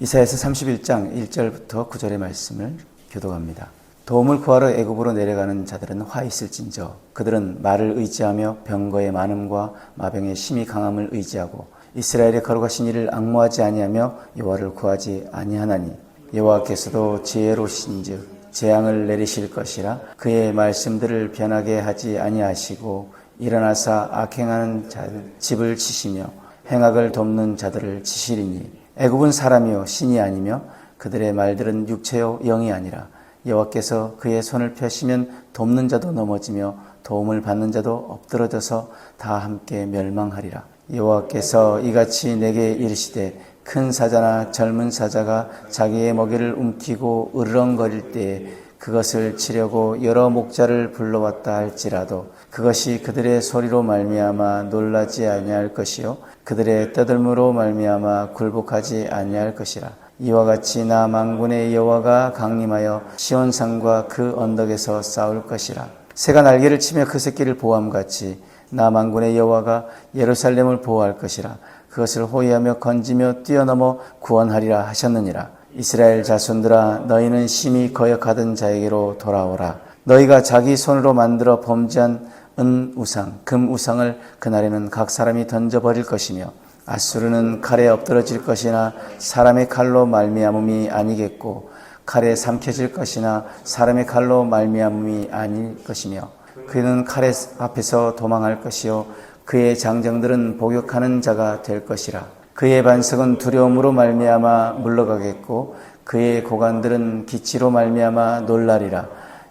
이사야서 31장 1절부터 9절의 말씀을 교독합니다. 도움을 구하러 애굽으로 내려가는 자들은 화 있을진저 그들은 말을 의지하며 병거의 많음과 마병의 심히 강함을 의지하고 이스라엘의 거룩하신 이를 앙모하지 아니하며 여호와를 구하지 아니하나니 여호와께서도 지혜로우신즉 재앙을 내리실 것이라 그의 말씀들을 변하게 하지 아니하시고 일어나사 악행하는 자들 집을 치시며 행악을 돕는 자들을 치시리니 애굽은 사람이요 신이 아니며 그들의 말들은 육체요 영이 아니라 여호와께서 그의 손을 펴시면 돕는 자도 넘어지며 도움을 받는 자도 엎드러져서 다 함께 멸망하리라. 여호와께서 이같이 내게 이르시되 큰 사자나 젊은 사자가 자기의 먹이를 움키고 으르렁거릴 때에 그것을 치려고 여러 목자를 불러왔다 할지라도 그것이 그들의 소리로 말미암아 놀라지 아니할 것이요 그들의 떠들므로 말미암아 굴복하지 아니할 것이라. 이와 같이 나 만군의 여호와가 강림하여 시온산과 그 언덕에서 싸울 것이라. 새가 날개를 치며 그 새끼를 보호함같이 나 만군의 여호와가 예루살렘을 보호할 것이라. 그것을 호위하며 건지며 뛰어넘어 구원하리라 하셨느니라. 이스라엘 자손들아 너희는 심히 거역하던 자에게로 돌아오라. 너희가 자기 손으로 만들어 범죄한 은 우상, 금 우상을 그날에는 각 사람이 던져버릴 것이며 아수르는 칼에 엎드러질 것이나 사람의 칼로 말미암음이 아니겠고 칼에 삼켜질 것이나 사람의 칼로 말미암음이 아닐 것이며 그는 칼의 앞에서 도망할 것이요 그의 장정들은 복역하는 자가 될 것이라. 그의 반석은 두려움으로 말미암아 물러가겠고 그의 고관들은 기치로 말미암아 놀라리라.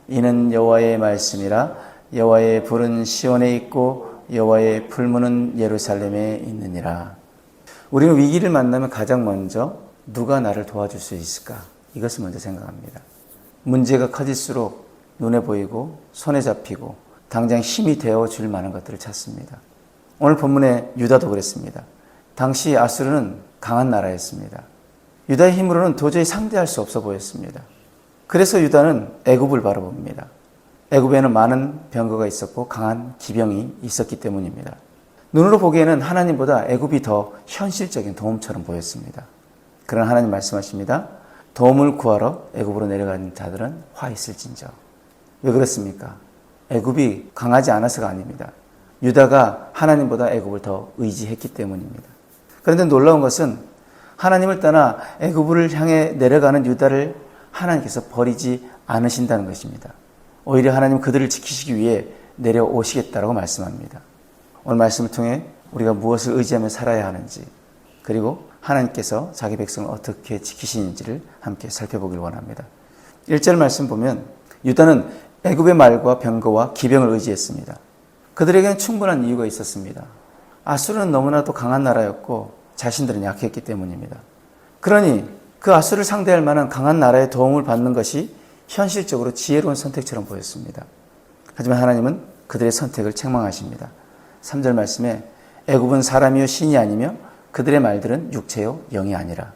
이는 여호와의 말씀이라. 여호와의 불은 시온에 있고 여호와의 풀무는 예루살렘에 있느니라. 우리는 위기를 만나면 가장 먼저 누가 나를 도와줄 수 있을까? 이것을 먼저 생각합니다. 문제가 커질수록 눈에 보이고 손에 잡히고 당장 힘이 되어줄 만한 것들을 찾습니다. 오늘 본문의 유다도 그랬습니다. 당시 아수르는 강한 나라였습니다. 유다의 힘으로는 도저히 상대할 수 없어 보였습니다. 그래서 유다는 애굽을 바라봅니다. 애굽에는 많은 병거가 있었고 강한 기병이 있었기 때문입니다. 눈으로 보기에는 하나님보다 애굽이 더 현실적인 도움처럼 보였습니다. 그러나 하나님 말씀하십니다. 도움을 구하러 애굽으로 내려가는 자들은 화 있을진저. 왜 그렇습니까? 애굽이 강하지 않아서가 아닙니다. 유다가 하나님보다 애굽을 더 의지했기 때문입니다. 그런데 놀라운 것은 하나님을 떠나 애굽을 향해 내려가는 유다를 하나님께서 버리지 않으신다는 것입니다. 오히려 하나님 그들을 지키시기 위해 내려오시겠다라고 말씀합니다. 오늘 말씀을 통해 우리가 무엇을 의지하며 살아야 하는지 그리고 하나님께서 자기 백성을 어떻게 지키시는지를 함께 살펴보길 원합니다. 1절 말씀 보면 유다는 애굽의 말과 병거와 기병을 의지했습니다. 그들에게는 충분한 이유가 있었습니다. 아수르는 너무나도 강한 나라였고 자신들은 약했기 때문입니다. 그러니 그 아수르를 상대할 만한 강한 나라의 도움을 받는 것이 현실적으로 지혜로운 선택처럼 보였습니다. 하지만 하나님은 그들의 선택을 책망하십니다. 3절 말씀에 애굽은 사람이요 신이 아니며 그들의 말들은 육체요 영이 아니라.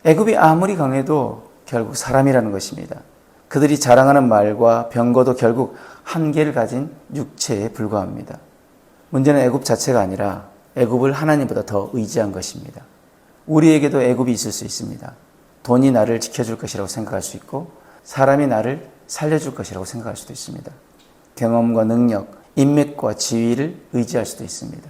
애굽이 아무리 강해도 결국 사람이라는 것입니다. 그들이 자랑하는 말과 병거도 결국 한계를 가진 육체에 불과합니다. 문제는 애굽 자체가 아니라 애굽을 하나님보다 더 의지한 것입니다. 우리에게도 애굽이 있을 수 있습니다. 돈이 나를 지켜줄 것이라고 생각할 수 있고 사람이 나를 살려줄 것이라고 생각할 수도 있습니다. 경험과 능력, 인맥과 지위를 의지할 수도 있습니다.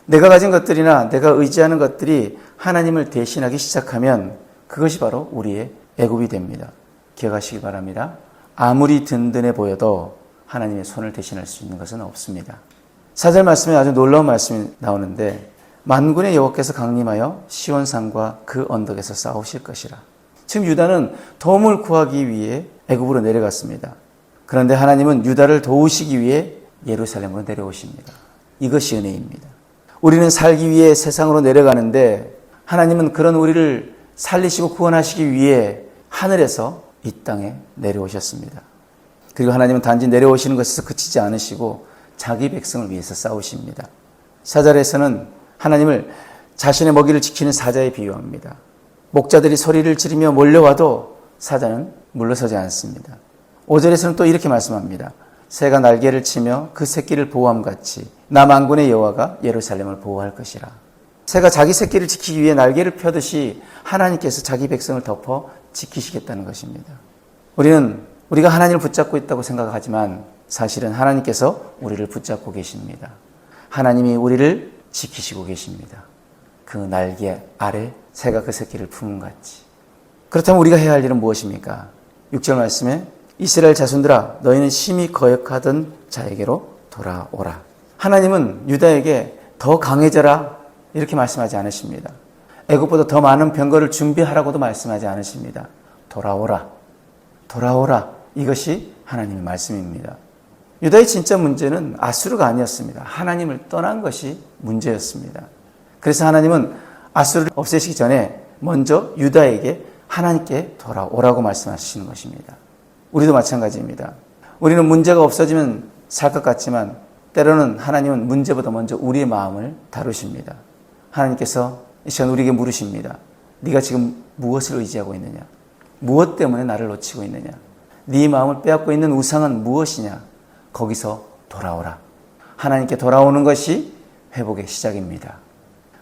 내가 가진 것들이나 내가 의지하는 것들이 하나님을 대신하기 시작하면 그것이 바로 우리의 애굽이 됩니다. 기억하시기 바랍니다. 아무리 든든해 보여도 하나님의 손을 대신할 수 있는 것은 없습니다. 4절 말씀에 아주 놀라운 말씀이 나오는데 만군의 여호와께서 강림하여 시온산과 그 언덕에서 싸우실 것이라. 지금 유다는 도움을 구하기 위해 애굽으로 내려갔습니다. 그런데 하나님은 유다를 도우시기 위해 예루살렘으로 내려오십니다. 이것이 은혜입니다. 우리는 살기 위해 세상으로 내려가는데 하나님은 그런 우리를 살리시고 구원하시기 위해 하늘에서 이 땅에 내려오셨습니다. 그리고 하나님은 단지 내려오시는 것에서 그치지 않으시고 자기 백성을 위해서 싸우십니다. 4절에서는 하나님을 자신의 먹이를 지키는 사자에 비유합니다. 목자들이 소리를 지르며 몰려와도 사자는 물러서지 않습니다. 5절에서는 또 이렇게 말씀합니다. 새가 날개를 치며 그 새끼를 보호함같이 나 만군의 여호와가 예루살렘을 보호할 것이라. 새가 자기 새끼를 지키기 위해 날개를 펴듯이 하나님께서 자기 백성을 덮어 지키시겠다는 것입니다. 우리가 하나님을 붙잡고 있다고 생각하지만 사실은 하나님께서 우리를 붙잡고 계십니다. 하나님이 우리를 지키시고 계십니다. 그 날개 아래 새가 그 새끼를 품은 같이. 그렇다면 우리가 해야 할 일은 무엇입니까? 6절 말씀에 이스라엘 자손들아 너희는 심히 거역하던 자에게로 돌아오라. 하나님은 유다에게 더 강해져라 이렇게 말씀하지 않으십니다. 애굽보다 더 많은 병거를 준비하라고도 말씀하지 않으십니다. 돌아오라. 돌아오라. 이것이 하나님의 말씀입니다. 유다의 진짜 문제는 아수르가 아니었습니다. 하나님을 떠난 것이 문제였습니다. 그래서 하나님은 아수르를 없애시기 전에 먼저 유다에게 하나님께 돌아오라고 말씀하시는 것입니다. 우리도 마찬가지입니다. 우리는 문제가 없어지면 살 것 같지만 때로는 하나님은 문제보다 먼저 우리의 마음을 다루십니다. 하나님께서 이 시간 우리에게 물으십니다. 네가 지금 무엇을 의지하고 있느냐? 무엇 때문에 나를 놓치고 있느냐? 네 마음을 빼앗고 있는 우상은 무엇이냐? 거기서 돌아오라. 하나님께 돌아오는 것이 회복의 시작입니다.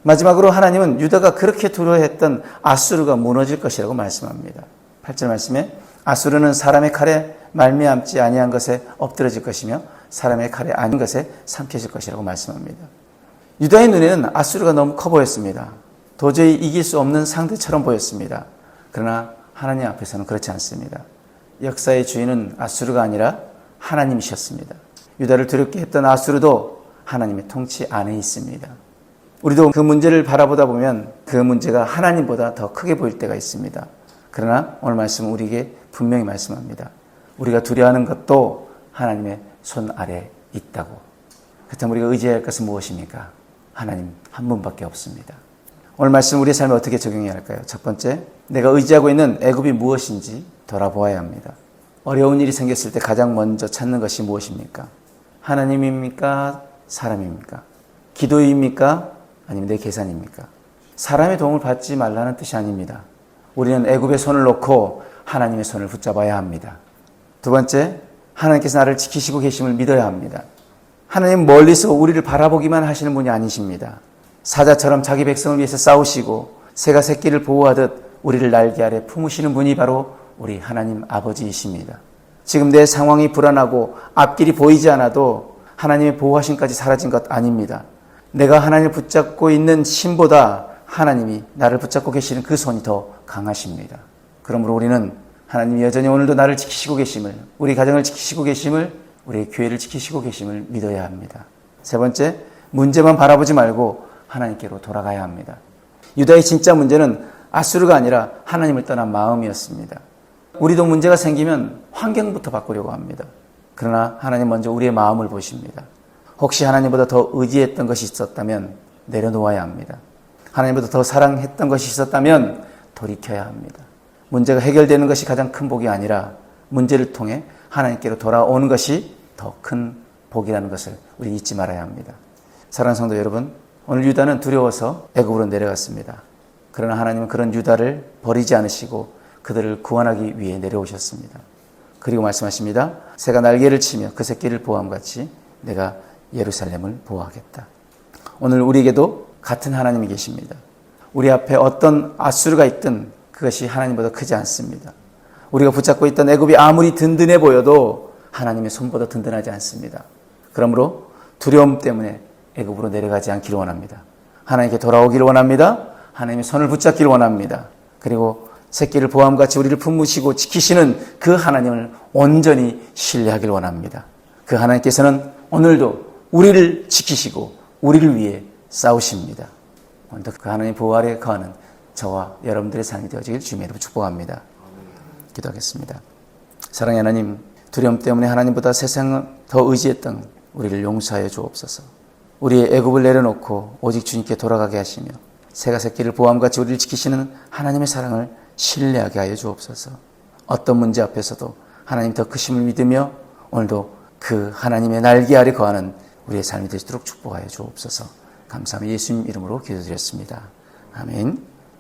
마지막으로 하나님은 유다가 그렇게 두려워했던 아수르가 무너질 것이라고 말씀합니다. 8절 말씀에 아수르는 사람의 칼에 말미암지 아니한 것에 엎드러질 것이며 사람의 칼에 아닌 것에 삼켜질 것이라고 말씀합니다. 유다의 눈에는 아수르가 너무 커 보였습니다. 도저히 이길 수 없는 상대처럼 보였습니다. 그러나 하나님 앞에서는 그렇지 않습니다. 역사의 주인은 아수르가 아니라 하나님이셨습니다. 유다를 두렵게 했던 아수르도 하나님의 통치 안에 있습니다. 우리도 그 문제를 바라보다 보면 그 문제가 하나님보다 더 크게 보일 때가 있습니다. 그러나 오늘 말씀은 우리에게 분명히 말씀합니다. 우리가 두려워하는 것도 하나님의 손 아래에 있다고. 그렇다면 우리가 의지해야 할 것은 무엇입니까? 하나님 한 분밖에 없습니다. 오늘 말씀 우리의 삶에 어떻게 적용해야 할까요? 첫 번째, 내가 의지하고 있는 애굽이 무엇인지 돌아보아야 합니다. 어려운 일이 생겼을 때 가장 먼저 찾는 것이 무엇입니까? 하나님입니까? 사람입니까? 기도입니까? 아니면 내 계산입니까? 사람의 도움을 받지 말라는 뜻이 아닙니다. 우리는 애굽의 손을 놓고 하나님의 손을 붙잡아야 합니다. 두 번째, 하나님께서 나를 지키시고 계심을 믿어야 합니다. 하나님 멀리서 우리를 바라보기만 하시는 분이 아니십니다. 사자처럼 자기 백성을 위해서 싸우시고 새가 새끼를 보호하듯 우리를 날개 아래 품으시는 분이 바로 우리 하나님 아버지이십니다. 지금 내 상황이 불안하고 앞길이 보이지 않아도 하나님의 보호하심까지 사라진 것 아닙니다. 내가 하나님을 붙잡고 있는 힘보다 하나님이 나를 붙잡고 계시는 그 손이 더 강하십니다. 그러므로 우리는 하나님이 여전히 오늘도 나를 지키시고 계심을, 우리 가정을 지키시고 계심을, 우리 교회를 지키시고 계심을 믿어야 합니다. 세 번째, 문제만 바라보지 말고 하나님께로 돌아가야 합니다. 유다의 진짜 문제는 아수르가 아니라 하나님을 떠난 마음이었습니다. 우리도 문제가 생기면 환경부터 바꾸려고 합니다. 그러나 하나님 먼저 우리의 마음을 보십니다. 혹시 하나님보다 더 의지했던 것이 있었다면 내려놓아야 합니다. 하나님보다 더 사랑했던 것이 있었다면 돌이켜야 합니다. 문제가 해결되는 것이 가장 큰 복이 아니라 문제를 통해 하나님께로 돌아오는 것이 더 큰 복이라는 것을 우리 잊지 말아야 합니다. 사랑하는 성도 여러분, 오늘 유다는 두려워서 애굽으로 내려갔습니다. 그러나 하나님은 그런 유다를 버리지 않으시고 그들을 구원하기 위해 내려오셨습니다. 그리고 말씀하십니다. 새가 날개를 치며 그 새끼를 보호함같이 내가 예루살렘을 보호하겠다. 오늘 우리에게도 같은 하나님이 계십니다. 우리 앞에 어떤 아수르가 있든 그것이 하나님보다 크지 않습니다. 우리가 붙잡고 있던 애굽이 아무리 든든해 보여도 하나님의 손보다 든든하지 않습니다. 그러므로 두려움 때문에 애굽으로 내려가지 않기를 원합니다. 하나님께 돌아오기를 원합니다. 하나님의 손을 붙잡기를 원합니다. 그리고 새끼를 보호함같이 우리를 품으시고 지키시는 그 하나님을 온전히 신뢰하기를 원합니다. 그 하나님께서는 오늘도 우리를 지키시고 우리를 위해 싸우십니다. 오늘도 그 하나님 보호 아래 거하는 저와 여러분들의 삶이 되어지길 주님의 이름으로 축복합니다. 기도하겠습니다. 사랑의 하나님, 두려움 때문에 하나님보다 세상을 더 의지했던 우리를 용서하여 주옵소서. 우리의 애굽을 내려놓고 오직 주님께 돌아가게 하시며 새가 새끼를 보호함같이 우리를 지키시는 하나님의 사랑을 신뢰하게 하여 주옵소서. 어떤 문제 앞에서도 하나님 더 크심을 믿으며 오늘도 그 하나님의 날개 아래 거하는 우리의 삶이 되시도록 축복하여 주옵소서. 감사합니다. 예수님 이름으로 기도드렸습니다. 아멘.